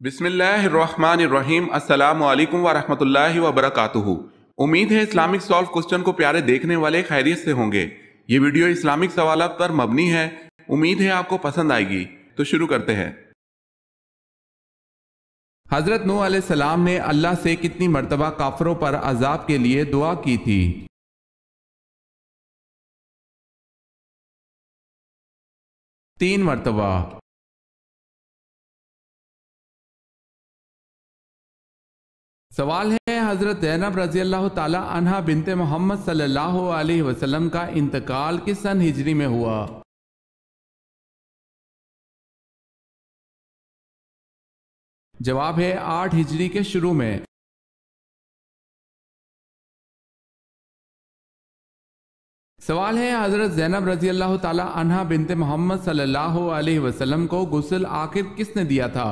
بسم اللہ الرحمن الرحیم۔ السلام علیکم ورحمۃ اللہ وبرکاتہ۔ امید ہے اسلامک سالو کوسچن کو پیارے دیکھنے والے خیریت سے ہوں گے۔ یہ ویڈیو اسلامک سوالات پر مبنی ہے۔ امید ہے آپ کو پسند آئے گی۔ تو شروع کرتے ہیں۔ حضرت نوح علیہ السلام نے اللہ سے کتنی مرتبہ کافروں پر عذاب کے لیے دعا کی تھی؟ 3 مرتبہ۔ سوال ہے، حضرت زینب رضی اللہ تعالی عنہ بنت محمد صلی اللہ علیہ وسلم کا انتقال کس سن ہجری میں ہوا؟ جواب ہے 8 ہجری کے شروع میں۔ سوال ہے، حضرت زینب رضی اللہ تعالی عنہ بنت محمد صلی اللہ علیہ وسلم کو غسل آخر کس نے دیا تھا؟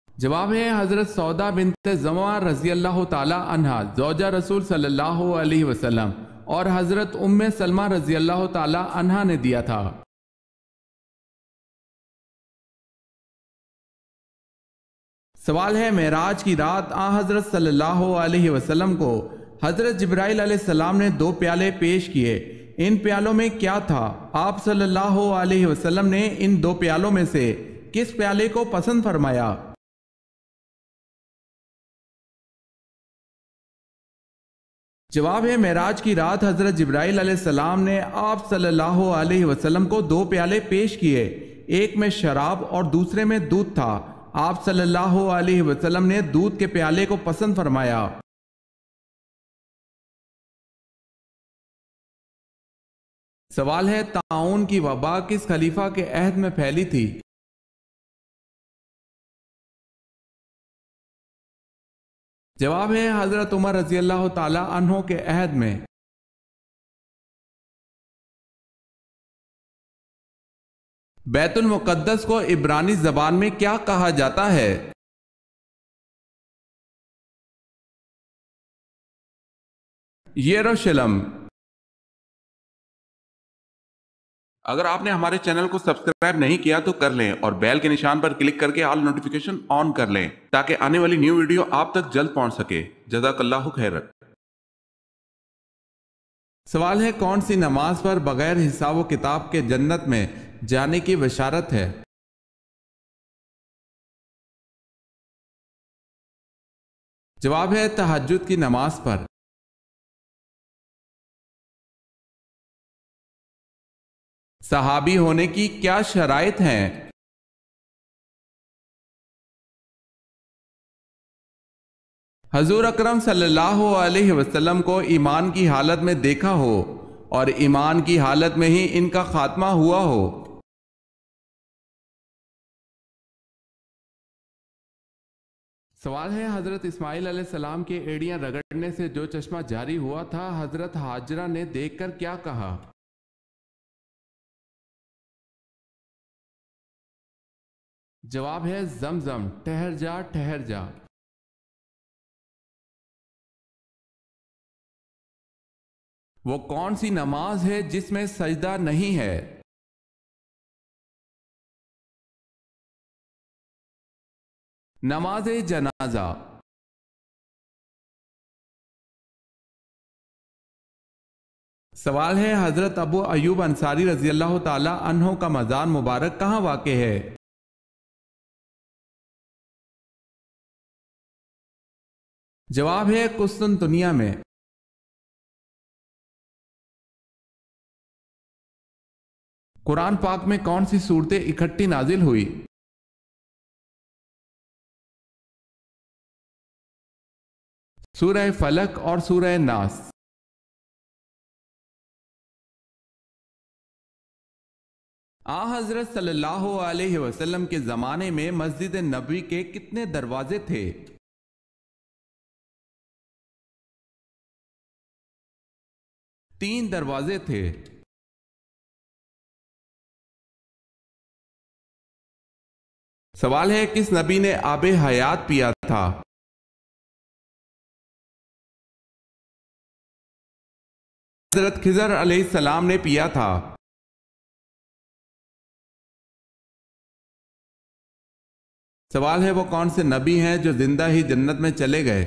جواب ہے حضرت سودا بنت زمعہ رضی اللہ تعالی عنہ زوجہ رسول صلی اللہ علیہ وسلم اور حضرت ام سلمہ رضی اللہ تعالی عنہ نے دیا تھا۔ سوال ہے، معراج کی رات آن حضرت صلی اللہ علیہ وسلم کو حضرت جبرائیل علیہ السلام نے 2 پیالے پیش کیے، ان پیالوں میں کیا تھا؟ آپ صلی اللہ علیہ وسلم نے ان 2 پیالوں میں سے کس پیالے کو پسند فرمایا؟ جواب ہے، معراج کی رات حضرت جبرائیل علیہ السلام نے آپ صلی اللہ علیہ وسلم کو 2 پیالے پیش کیے، ایک میں شراب اور دوسرے میں دودھ تھا۔ آپ صلی اللہ علیہ وسلم نے دودھ کے پیالے کو پسند فرمایا۔ سوال ہے، طاعون کی وبا کس خلیفہ کے عہد میں پھیلی تھی؟ جواب ہے حضرت عمر رضی اللہ تعالی عنہ کے عہد میں۔ بیت المقدس کو عبرانی زبان میں کیا کہا جاتا ہے؟ یروشلم۔ اگر آپ نے ہمارے چینل کو سبسکرائب نہیں کیا تو کر لیں اور بیل کے نشان پر کلک کر کے آل نوٹیفیکیشن آن کر لیں تاکہ آنے والی نیو ویڈیو آپ تک جلد پہنچ سکے۔ جزاک اللہ خیر۔ سوال ہے، کون سی نماز پر بغیر حساب و کتاب کے جنت میں جانے کی بشارت ہے؟ جواب ہے تہجد کی نماز پر۔ صحابی ہونے کی کیا شرائط ہیں؟ حضور اکرم صلی اللہ علیہ وسلم کو ایمان کی حالت میں دیکھا ہو اور ایمان کی حالت میں ہی ان کا خاتمہ ہوا ہو۔ سوال ہے، حضرت اسماعیل علیہ السلام کے ایڑیاں رگڑنے سے جو چشمہ جاری ہوا تھا حضرت ہاجرہ نے دیکھ کر کیا کہا؟ جواب ہے زمزم، ٹھہر جا ٹھہر جا۔ وہ کون سی نماز ہے جس میں سجدہ نہیں ہے؟ نماز جنازہ۔ سوال ہے، حضرت ابو ایوب انصاری رضی اللہ تعالی عنہ کا مزار مبارک کہاں واقع ہے؟ جواب ہے قسطنطنیہ میں۔ قرآن پاک میں کون سی صورتیں اکٹھی نازل ہوئی؟ سورہ فلق اور سورہ ناس۔ حضرت صلی اللہ علیہ وسلم کے زمانے میں مسجد نبوی کے کتنے دروازے تھے؟ 3 دروازے تھے۔ سوال ہے، کس نبی نے آب حیات پیا تھا؟ حضرت خضر علیہ السلام نے پیا تھا۔ سوال ہے وہ کون سے نبی ہیں جو زندہ ہی جنت میں چلے گئے؟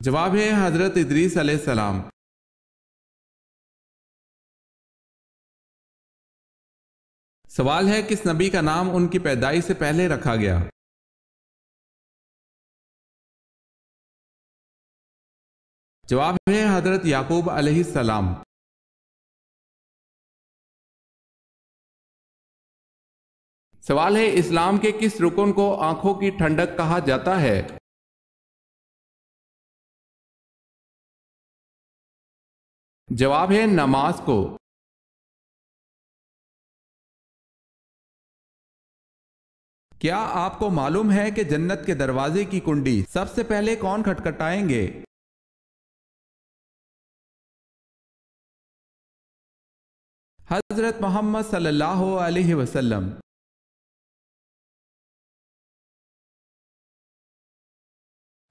جواب ہے حضرت ادریس علیہ السلام۔ سوال ہے کس نبی کا نام ان کی پیدائش سے پہلے رکھا گیا؟ جواب ہے حضرت یعقوب علیہ السلام۔ سوال ہے اسلام کے کس رکن کو آنکھوں کی ٹھنڈک کہا جاتا ہے؟ جواب ہے نماز کو۔ کیا آپ کو معلوم ہے کہ جنت کے دروازے کی کنڈی سب سے پہلے کون کھٹکھٹائیں گے؟ حضرت محمد صلی اللہ علیہ وسلم۔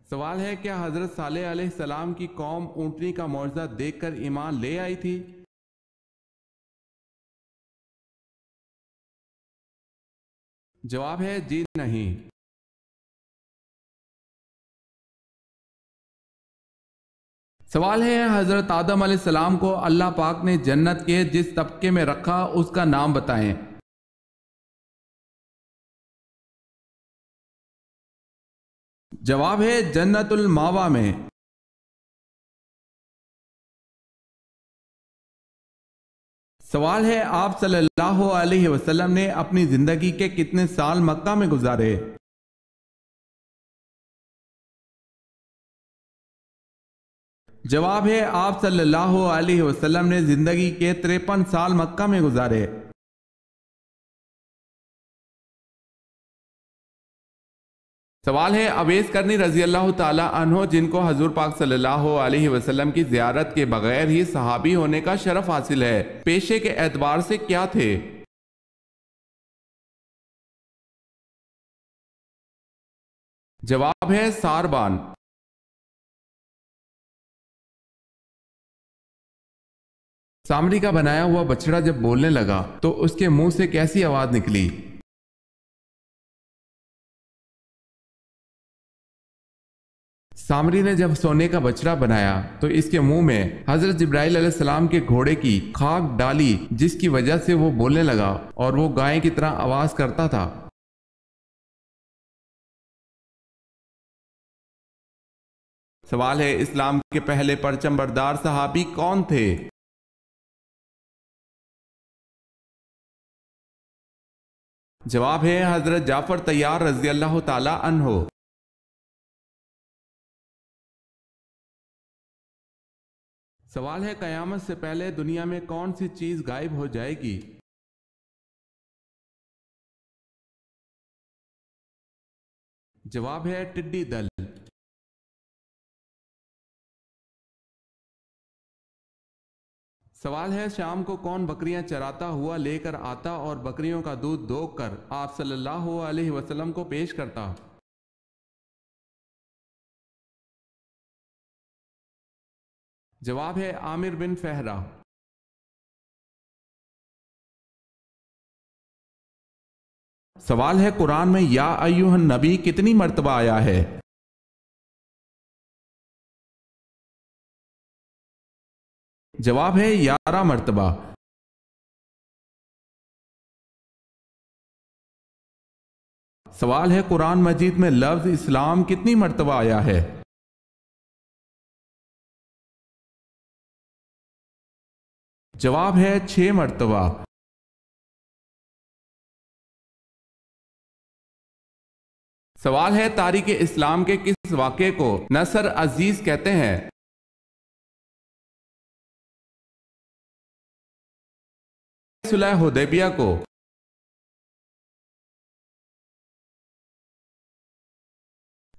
سوال ہے کیا حضرت صالح علیہ السلام کی قوم اونٹنی کا معجزہ دیکھ کر ایمان لے آئی تھی؟ جواب ہے جی نہیں۔ سوال ہے حضرت آدم علیہ السلام کو اللہ پاک نے جنت کے جس طبقے میں رکھا اس کا نام بتائیں۔ جواب ہے جنت الماوا میں۔ سوال ہے آپ صلی اللہ علیہ وسلم نے اپنی زندگی کے کتنے سال مکہ میں گزارے؟ جواب ہے آپ صلی اللہ علیہ وسلم نے زندگی کے 53 سال مکہ میں گزارے۔ سوال ہے اویس کرنی رضی اللہ تعالی عنہ جن کو حضور پاک صلی اللہ علیہ وسلم کی زیارت کے بغیر ہی صحابی ہونے کا شرف حاصل ہے، پیشے کے اعتبار سے کیا تھے؟ جواب ہے ساربان۔ سامری کا بنایا ہوا بچڑا جب بولنے لگا تو اس کے منہ سے کیسی آواز نکلی؟ سامری نے جب سونے کا بچڑا بنایا تو اس کے منہ میں حضرت جبرائیل علیہ السلام کے گھوڑے کی خاک ڈالی جس کی وجہ سے وہ بولنے لگا اور وہ گائے کی طرح آواز کرتا تھا۔ سوال ہے اسلام کے پہلے پرچم بردار صحابی کون تھے؟ جواب ہے حضرت جعفر طیار رضی اللہ تعالی عنہ۔ سوال ہے قیامت سے پہلے دنیا میں کون سی چیز غائب ہو جائے گی؟ جواب ہے ٹڈی دل۔ سوال ہے شام کو کون بکریاں چراتا ہوا لے کر آتا اور بکریوں کا دودھ دوگ کر آپ صلی اللہ علیہ وسلم کو پیش کرتا؟ جواب ہے عامر بن فہرہ۔ سوال ہے قرآن میں یا ایھا النبی کتنی مرتبہ آیا ہے؟ جواب ہے 11 مرتبہ۔ سوال ہے قرآن مجید میں لفظ اسلام کتنی مرتبہ آیا ہے؟ جواب ہے 6 مرتبہ۔ سوال ہے تاریخ اسلام کے کس واقعے کو نصر عزیز کہتے ہیں؟ صلح حدیبیہ کو۔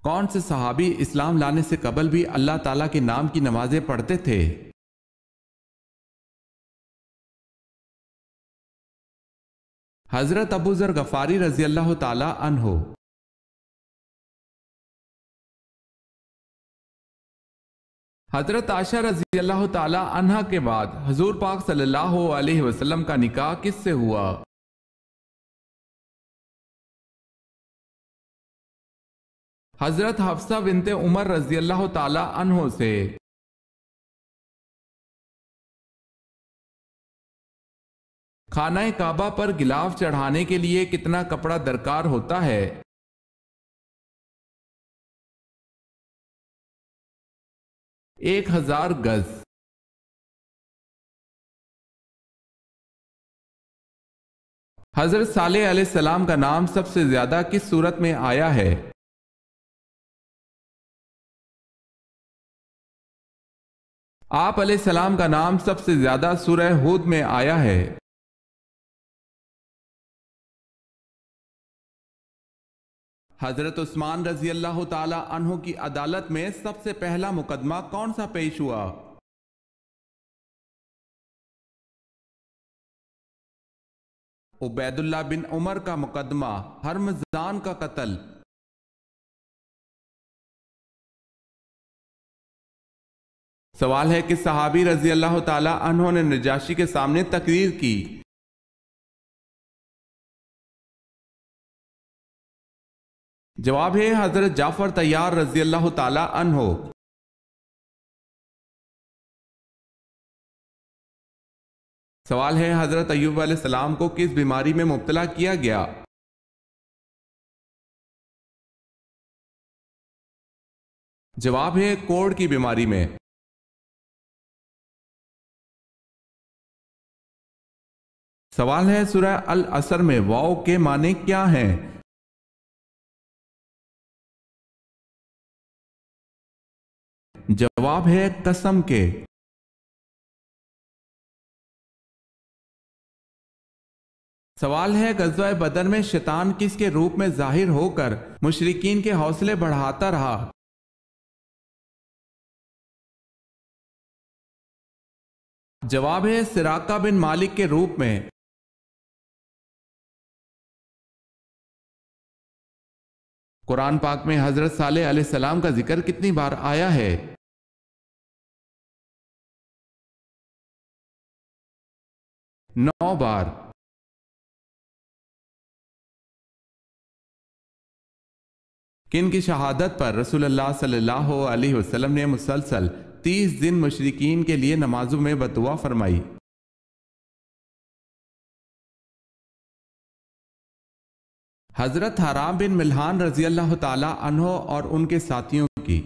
کون سے صحابی اسلام لانے سے قبل بھی اللہ تعالیٰ کے نام کی نمازیں پڑھتے تھے؟ حضرت ابو ذر غفاری رضی اللہ تعالی عنہ۔ حضرت عائشہ رضی اللہ تعالی عنہا کے بعد حضور پاک صلی اللہ علیہ وسلم کا نکاح کس سے ہوا؟ حضرت حفصہ بنت عمر رضی اللہ تعالی عنہ سے۔ خانہ کعبہ پر غلاف چڑھانے کے لیے کتنا کپڑا درکار ہوتا ہے؟ 1000 گز۔ حضرت صالح علیہ السلام کا نام سب سے زیادہ کس صورت میں آیا ہے؟ آپ علیہ السلام کا نام سب سے زیادہ سورہ ہود میں آیا ہے۔ حضرت عثمان رضی اللہ تعالی عنہ کی عدالت میں سب سے پہلا مقدمہ کون سا پیش ہوا؟ عبید اللہ بن عمر کا مقدمہ ہرمزان کا قتل۔ سوال ہے کہ صحابی رضی اللہ تعالی عنہ نے نجاشی کے سامنے تقریر کی؟ جواب ہے حضرت جعفر طیار رضی اللہ تعالی عنہ۔ سوال ہے حضرت ایوب علیہ السلام کو کس بیماری میں مبتلا کیا گیا؟ جواب ہے کوڑ کی بیماری میں۔ سوال ہے سورہ العصر میں واو کے معنی کیا ہیں؟ جواب ہے قسم کے۔ سوال ہے غزوہ بدر میں شیطان کس کے روپ میں ظاہر ہو کر مشرکین کے حوصلے بڑھاتا رہا؟ جواب ہے سراقہ بن مالک کے روپ میں۔ قرآن پاک میں حضرت صالح علیہ السلام کا ذکر کتنی بار آیا ہے؟ 9 بار۔ کن کی شہادت پر رسول اللہ صلی اللہ علیہ وسلم نے مسلسل 30 دن مشرکین کے لیے نمازوں میں بددعا فرمائی؟ حضرت حرام بن ملحان رضی اللہ تعالی عنہ اور ان کے ساتھیوں کی۔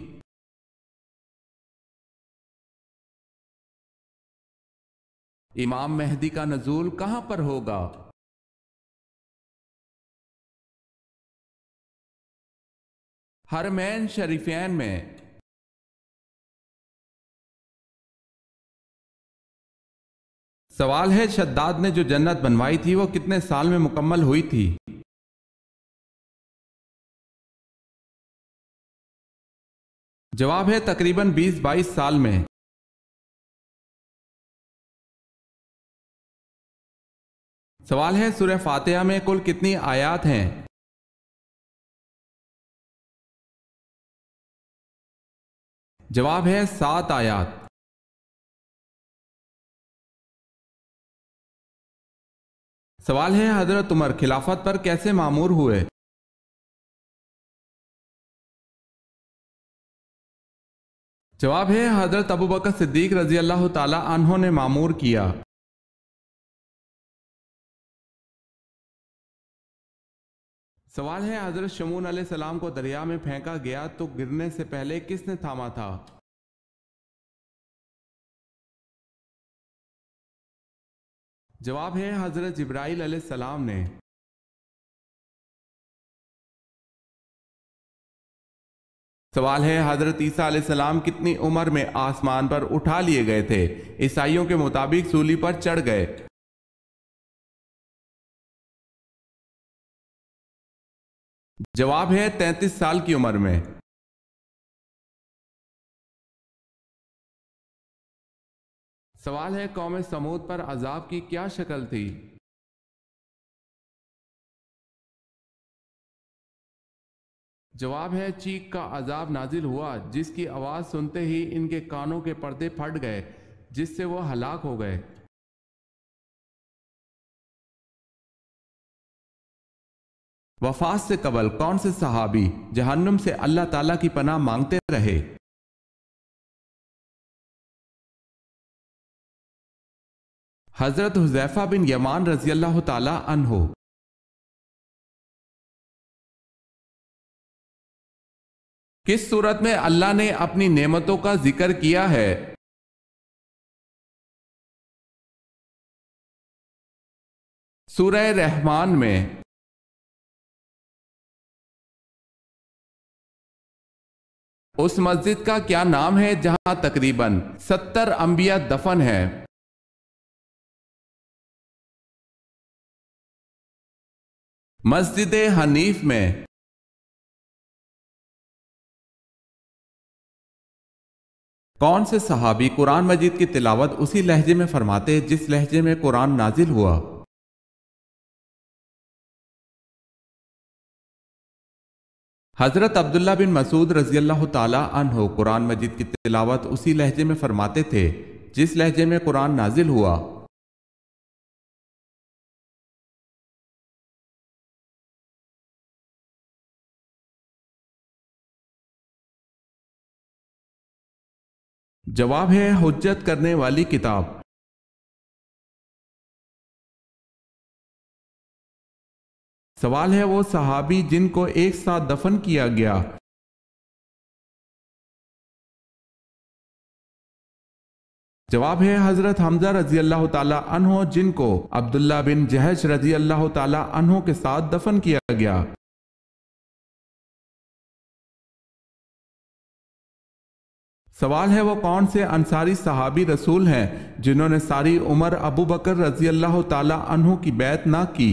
امام مہدی کا نزول کہاں پر ہوگا؟ حرمین شریفین میں۔ سوال ہے شداد نے جو جنت بنوائی تھی وہ کتنے سال میں مکمل ہوئی تھی؟ جواب ہے تقریباً 20-22 سال میں۔ سوال ہے سورہ فاتحہ میں کل کتنی آیات ہیں؟ جواب ہے 7 آیات۔ سوال ہے حضرت عمر خلافت پر کیسے مامور ہوئے؟ جواب ہے حضرت ابوبکر صدیق رضی اللہ تعالی عنہ نے مامور کیا۔ سوال ہے حضرت شمعون علیہ السلام کو دریا میں پھینکا گیا تو گرنے سے پہلے کس نے تھاما تھا؟ جواب ہے حضرت جبرائیل علیہ السلام نے۔ سوال ہے حضرت عیسیٰ علیہ السلام کتنی عمر میں آسمان پر اٹھا لیے گئے تھے؟ عیسائیوں کے مطابق سولی پر چڑھ گئے۔ جواب ہے 33 سال کی عمر میں۔ سوال ہے قوم سمود پر عذاب کی کیا شکل تھی؟ جواب ہے چیخ کا عذاب نازل ہوا جس کی آواز سنتے ہی ان کے کانوں کے پردے پھٹ گئے جس سے وہ ہلاک ہو گئے۔ وفات سے قبل کون سے صحابی جہنم سے اللہ تعالیٰ کی پناہ مانگتے رہے؟ حضرت حذیفہ بن یمان رضی اللہ تعالیٰ عنہ۔ کس صورت میں اللہ نے اپنی نعمتوں کا ذکر کیا ہے؟ سورہ رحمان میں۔ اس مسجد کا کیا نام ہے جہاں تقریباً 70 انبیاء دفن ہیں؟ مسجد حنیف میں۔ کون سے صحابی قرآن مجید کی تلاوت اسی لہجے میں فرماتے جس لہجے میں قرآن نازل ہوا؟ حضرت عبداللہ بن مسعود رضی اللہ تعالی عنہ قرآن مجید کی تلاوت اسی لہجے میں فرماتے تھے جس لہجے میں قرآن نازل ہوا۔ جواب ہے حجت کرنے والی کتاب۔ سوال ہے وہ صحابی جن کو ایک ساتھ دفن کیا گیا۔ جواب ہے حضرت حمزہ رضی اللہ تعالی عنہ جن کو عبداللہ بن جہش رضی اللہ تعالی عنہ کے ساتھ دفن کیا گیا۔ سوال ہے وہ کون سے انصاری صحابی رسول ہیں جنہوں نے ساری عمر ابو بکر رضی اللہ تعالی عنہ کی بیعت نہ کی؟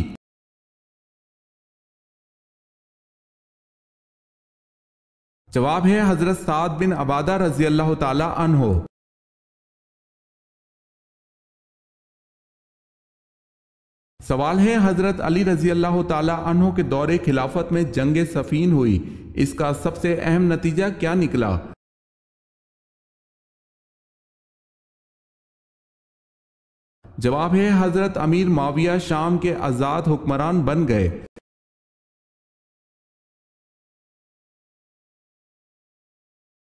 جواب ہے حضرت سعد بن عبادہ رضی اللہ تعالی عنہ۔ سوال ہے حضرت علی رضی اللہ تعالی عنہ کے دور خلافت میں جنگ صفین ہوئی، اس کا سب سے اہم نتیجہ کیا نکلا؟ جواب ہے حضرت امیر معاویہ شام کے آزاد حکمران بن گئے۔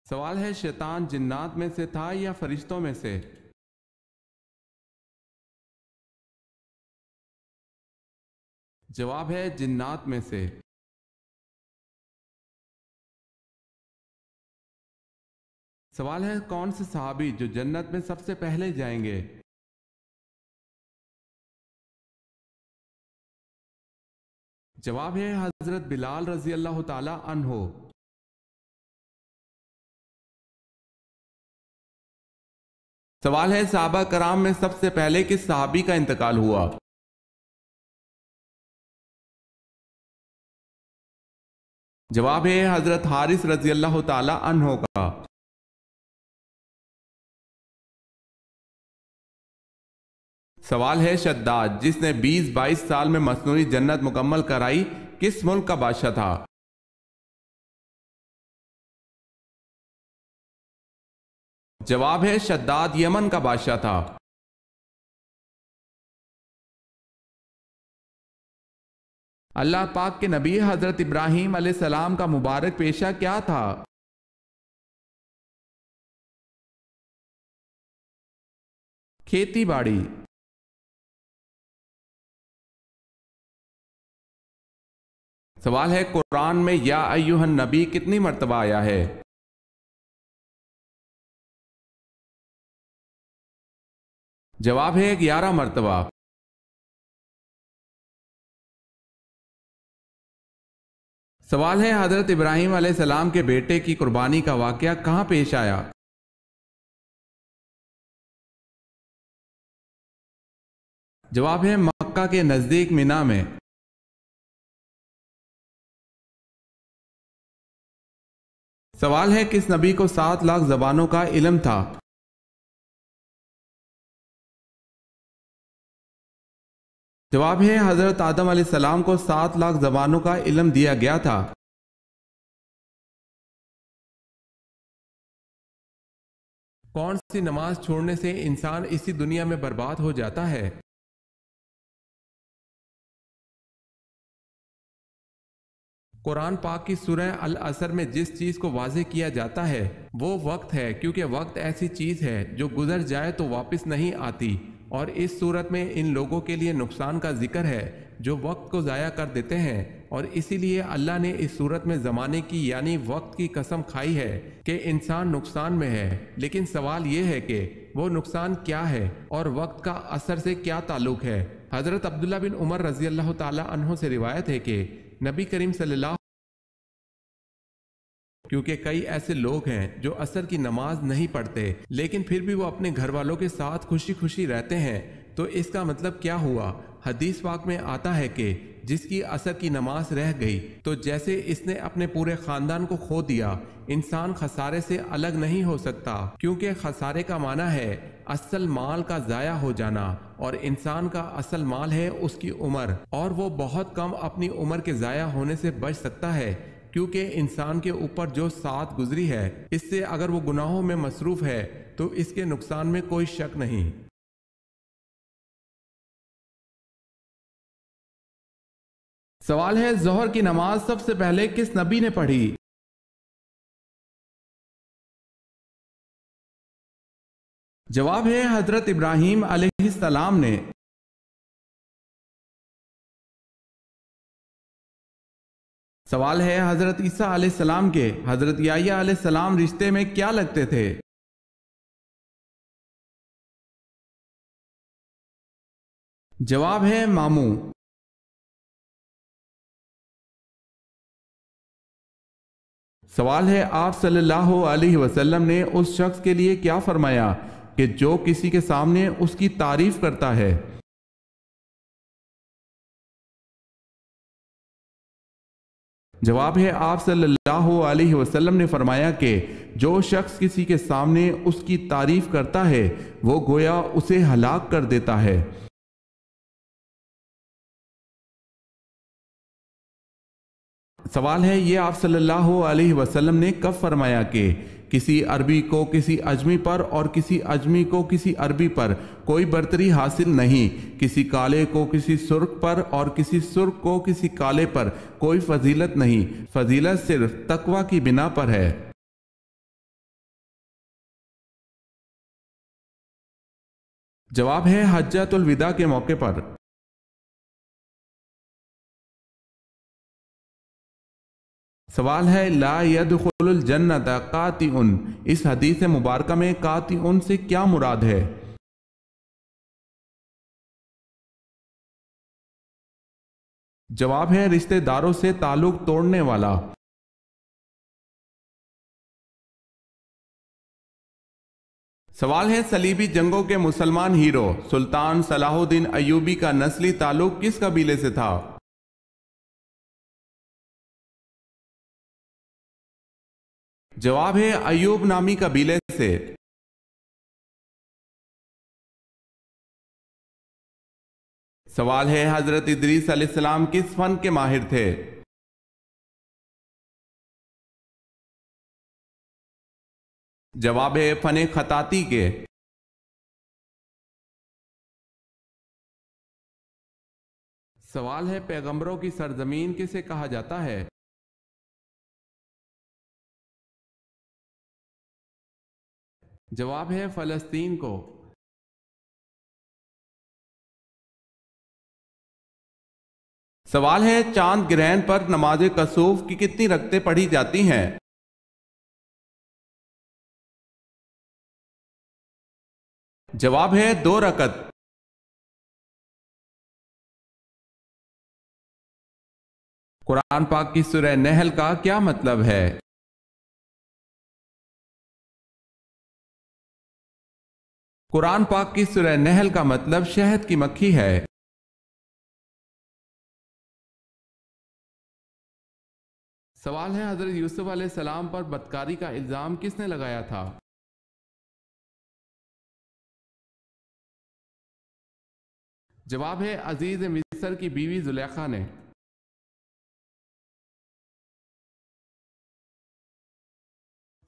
سوال ہے شیطان جنات میں سے تھا یا فرشتوں میں سے؟ جواب ہے جنات میں سے۔ سوال ہے کون سے صحابی جو جنت میں سب سے پہلے جائیں گے؟ جواب ہے حضرت بلال رضی اللہ تعالی عنہ۔ سوال ہے صحابہ کرام میں سب سے پہلے کس صحابی کا انتقال ہوا؟ جواب ہے حضرت حارث رضی اللہ تعالی عنہ کا۔ سوال ہے شداد جس نے 20-22 سال میں مصنوعی جنت مکمل کرائی کس ملک کا بادشاہ تھا؟ جواب ہے شداد یمن کا بادشاہ تھا۔ اللہ پاک کے نبی حضرت ابراہیم علیہ السلام کا مبارک پیشہ کیا تھا؟ کھیتی باڑی۔ سوال ہے قرآن میں یا ایھا النبی کتنی مرتبہ آیا ہے؟ جواب ہے 11 مرتبہ۔ سوال ہے حضرت ابراہیم علیہ السلام کے بیٹے کی قربانی کا واقعہ کہاں پیش آیا؟ جواب ہے مکہ کے نزدیک مینا میں۔ سوال ہے کس نبی کو 7 لاکھ زبانوں کا علم تھا؟ جواب ہے حضرت آدم علیہ السلام کو 7 لاکھ زبانوں کا علم دیا گیا تھا۔ کون سی نماز چھوڑنے سے انسان اسی دنیا میں برباد ہو جاتا ہے؟ قرآن پاک کی سورہ العصر میں جس چیز کو واضح کیا جاتا ہے وہ وقت ہے، کیونکہ وقت ایسی چیز ہے جو گزر جائے تو واپس نہیں آتی، اور اس صورت میں ان لوگوں کے لیے نقصان کا ذکر ہے جو وقت کو ضائع کر دیتے ہیں، اور اسی لیے اللہ نے اس صورت میں زمانے کی یعنی وقت کی قسم کھائی ہے کہ انسان نقصان میں ہے۔ لیکن سوال یہ ہے کہ وہ نقصان کیا ہے اور وقت کا اثر سے کیا تعلق ہے؟ حضرت عبداللہ بن عمر رضی اللہ تعالی عنہ سے روایت ہے کہ نبی کریم صلی اللہ، کیونکہ کئی ایسے لوگ ہیں جو عصر کی نماز نہیں پڑھتے لیکن پھر بھی وہ اپنے گھر والوں کے ساتھ خوشی خوشی رہتے ہیں، تو اس کا مطلب کیا ہوا؟ حدیث پاک میں آتا ہے کہ جس کی عصر کی نماز رہ گئی تو جیسے اس نے اپنے پورے خاندان کو کھو دیا۔ انسان خسارے سے الگ نہیں ہو سکتا، کیونکہ خسارے کا معنی ہے اصل مال کا ضائع ہو جانا، اور انسان کا اصل مال ہے اس کی عمر، اور وہ بہت کم اپنی عمر کے ضائع ہونے سے بچ سکتا ہے، کیونکہ انسان کے اوپر جو سات گزری ہے اس سے اگر وہ گناہوں میں مصروف ہے تو اس کے نقصان میں کوئی شک نہیں۔ سوال ہے، ظہر کی نماز سب سے پہلے کس نبی نے پڑھی؟ جواب ہے حضرت ابراہیم علیہ السلام نے۔ سوال ہے، حضرت عیسیٰ علیہ السلام کے حضرت یحییٰ علیہ السلام رشتے میں کیا لگتے تھے؟ جواب ہے ماموں۔ سوال ہے، آپ صلی اللہ علیہ وسلم نے اس شخص کے لیے کیا فرمایا کہ جو کسی کے سامنے اس کی تعریف کرتا ہے؟ جواب ہے، آپ صلی اللہ علیہ وسلم نے فرمایا کہ جو شخص کسی کے سامنے اس کی تعریف کرتا ہے وہ گویا اسے ہلاک کر دیتا ہے۔ سوال ہے، یہ آپ صلی اللہ علیہ وسلم نے کب فرمایا کہ کسی عربی کو کسی اجمی پر اور کسی اجمی کو کسی عربی پر کوئی برتری حاصل نہیں، کسی کالے کو کسی سرخ پر اور کسی سرخ کو کسی کالے پر کوئی فضیلت نہیں، فضیلت صرف تقوی کی بنا پر ہے۔ جواب ہے حجۃ الوداع کے موقع پر۔ سوال ہے، لا يدخل الجنت قاطع، اس حدیث مبارکہ میں قاطع سے کیا مراد ہے؟ جواب ہے رشتہ داروں سے تعلق توڑنے والا۔ سوال ہے، صلیبی جنگوں کے مسلمان ہیرو سلطان صلاح الدین ایوبی کا نسلی تعلق کس قبیلے سے تھا؟ جواب ہے ایوب نامی قبیلے سے۔ سوال ہے، حضرت ادریس علیہ السلام کس فن کے ماہر تھے؟ جواب ہے فن خطاطی کے۔ سوال ہے، پیغمبروں کی سرزمین کسے کہا جاتا ہے؟ جواب ہے فلسطین کو۔ سوال ہے، چاند گرہن پر نماز کسوف کی کتنی رکعتیں پڑھی جاتی ہیں؟ جواب ہے 2 رکعت۔ قرآن پاک کی سورہ نحل کا کیا مطلب ہے؟ قرآن پاک کی سورہ نحل کا مطلب شہد کی مکھی ہے۔ سوال ہے، حضرت یوسف علیہ السلام پر بدکاری کا الزام کس نے لگایا تھا؟ جواب ہے عزیز مصر کی بیوی زلیخا نے۔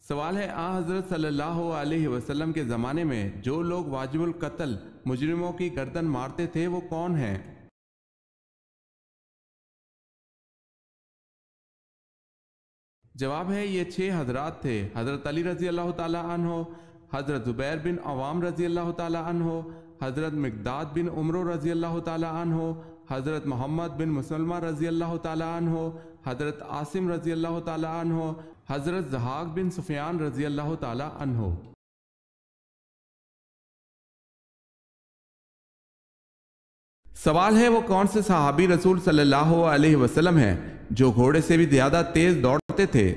سوال ہے حضرت صلی اللہ علیہ وسلم کے زمانے میں جو لوگ واجب القتل مجرموں کی گردن مارتے تھے وہ کون ہیں؟ جواب ہے یہ 6 حضرات تھے: حضرت علی رضی اللہ تعالی عنہ، حضرت زبیر بن عوام رضی اللہ تعالی عنہ، حضرت مقداد بن عمرو رضی اللہ تعالی عنہ، حضرت محمد بن مسلمہ رضی اللہ تعالی عنہ، حضرت عاصم رضی اللہ تعالی عنہ، حضرت ضحاک بن سفیان رضی اللہ تعالی عنہ۔ سوال ہے وہ کون سے صحابی رسول صلی اللہ علیہ وسلم ہیں جو گھوڑے سے بھی زیادہ تیز دوڑتے تھے؟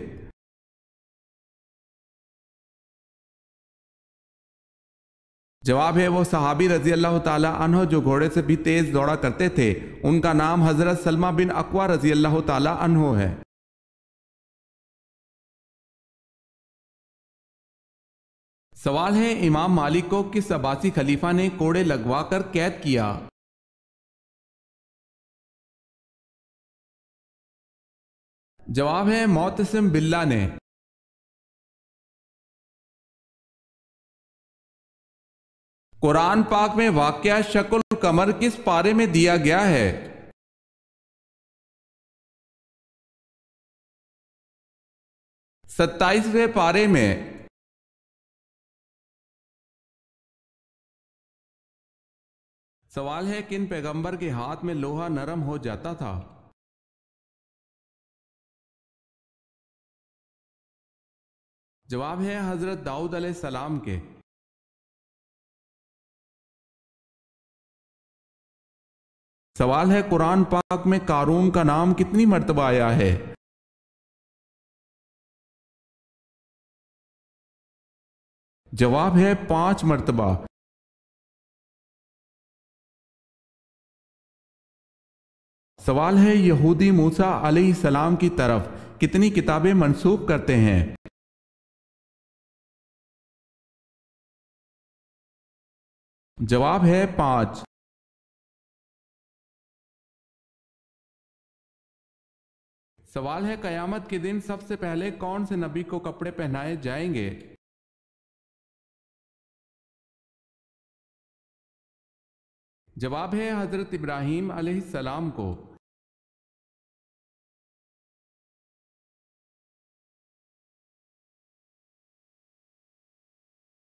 جواب ہے وہ صحابی رضی اللہ تعالی عنہ جو گھوڑے سے بھی تیز دوڑا کرتے تھے، ان کا نام حضرت سلمہ بن اکوع رضی اللہ تعالی عنہ ہے۔ سوال ہے امام مالک کو کس عباسی خلیفہ نے کوڑے لگوا کر قید کیا؟ جواب ہے معتصم باللہ نے۔ قرآن پاک میں واقعہ شق القمر کس پارے میں دیا گیا ہے؟ 27ویں پارے میں۔ سوال ہے کن پیغمبر کے ہاتھ میں لوہا نرم ہو جاتا تھا؟ جواب ہے حضرت داؤد علیہ السلام کے۔ سوال ہے قرآن پاک میں قارون کا نام کتنی مرتبہ آیا ہے؟ جواب ہے 5 مرتبہ۔ سوال ہے یہودی موسیٰ علیہ السلام کی طرف کتنی کتابیں منسوب کرتے ہیں؟ جواب ہے 5۔ سوال ہے قیامت کے دن سب سے پہلے کون سے نبی کو کپڑے پہنائے جائیں گے؟ جواب ہے حضرت ابراہیم علیہ السلام کو۔